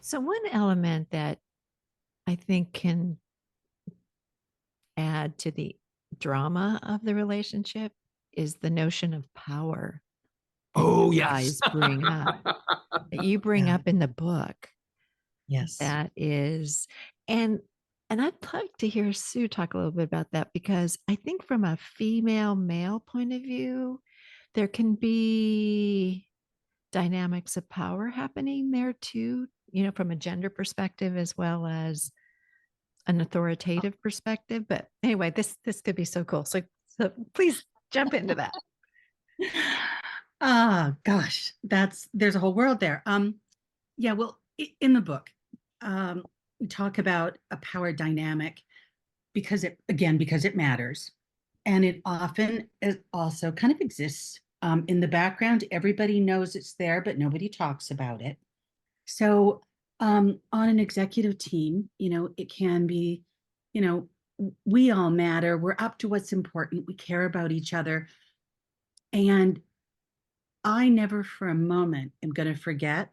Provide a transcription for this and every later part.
So one element that I think can add to the drama of the relationship is the notion of power that Oh, you yes. guys bring up, that you bring Yeah. up in the book. Yes. That is, and I'd like to hear Sue talk a little bit about that because I think from a female male point of view, there can be dynamics of power happening there too, from a gender perspective as well as an authoritative perspective. But anyway, this could be so cool. So please jump into that. Ah, gosh, there's a whole world there. Yeah, well, in the book, we talk about a power dynamic because it matters. And it often is also kind of exists in the background. Everybody knows it's there, but nobody talks about it. So on an executive team, it can be, you know, we all matter. We're up to what's important. We care about each other. And I never for a moment am going to forget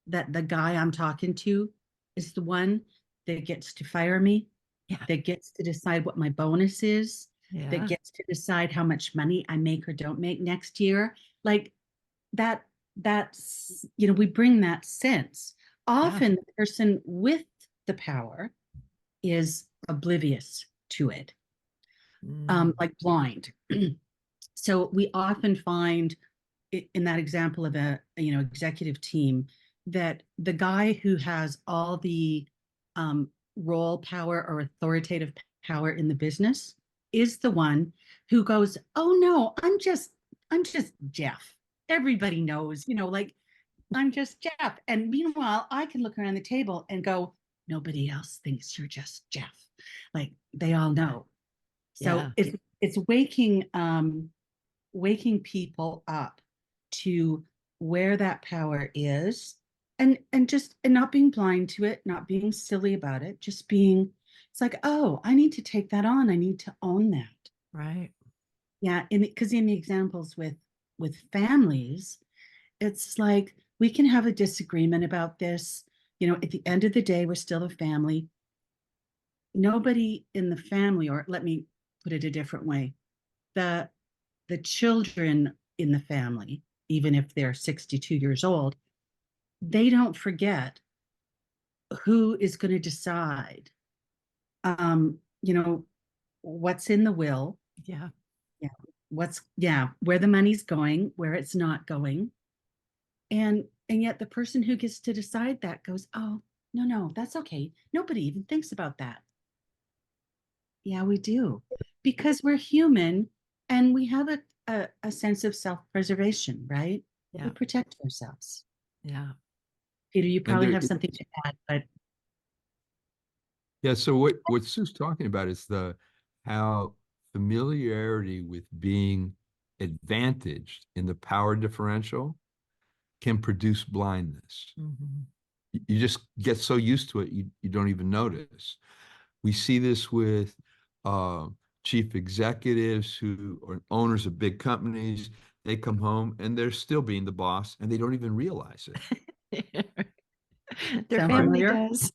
that the guy I'm talking to is the one that gets to fire me, Yeah. that gets to decide what my bonus is, that Yeah. gets to decide how much money I make or don't make next year. Like we bring that sense. Yeah. Often the person with the power is oblivious to it, Mm. like blind. So we often find in that example of a executive team that the guy who has all the role power or authoritative power in the business is the one who goes, oh no, I'm just Jeff. Everybody knows, like I'm just Jeff. And meanwhile, I can look around the table and go, nobody else thinks you're just Jeff. Like they all know. So Yeah. it's waking people up to where that power is, and not being blind to it, not being silly about it, just being, it's like, oh, I need to take that on. I need to own that. Right. Yeah, because in the examples with families, it's like we can have a disagreement about this. At the end of the day, we're still a family. Nobody in the family, or let me put it a different way, the the children in the family, even if they're 62 years old, they don't forget who is going to decide, um, you know, what's in the will. Yeah. Yeah. Where the money's going, where it's not going. And yet the person who gets to decide that goes, oh, no, no, that's okay. Nobody even thinks about that. Yeah, we do. Because we're human and we have a sense of self-preservation, right? We Yeah. protect ourselves. Yeah. Peter, you And probably there, have something to add, but yeah. So what Sue's talking about is the how familiarity with being advantaged in the power differential can produce blindness. Mhm. You just get so used to it, you don't even notice. We see this with uh, chief executives who are owners of big companies. They come home and they're still being the boss and they don't even realize it. Their sound Right. family familiar? does.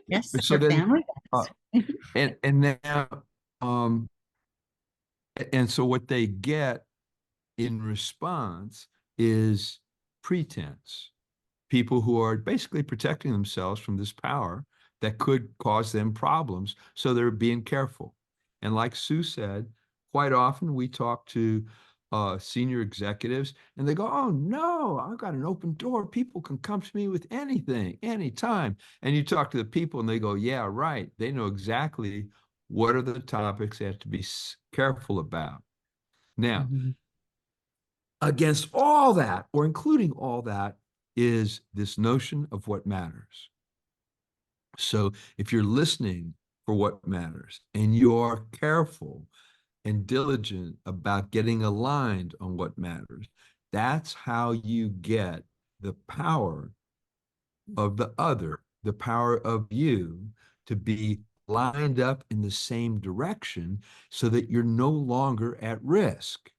Yes, So their then, family uh, does. and now, um, and so what they get in response is pretense. People who are basically protecting themselves from this power that could cause them problems. So they're being careful. And like Sue said, quite often we talk to senior executives and they go, oh no, I've got an open door. People can come to me with anything, anytime. And you talk to the people and they go, yeah, right. They know exactly what are the topics they have to be careful about. Now, Mhm. against all that, or including all that, is this notion of what matters. So if you're listening for what matters and you're careful and diligent about getting aligned on what matters, that's how you get the power of the other, the power of you to be lined up in the same direction so that you're no longer at risk.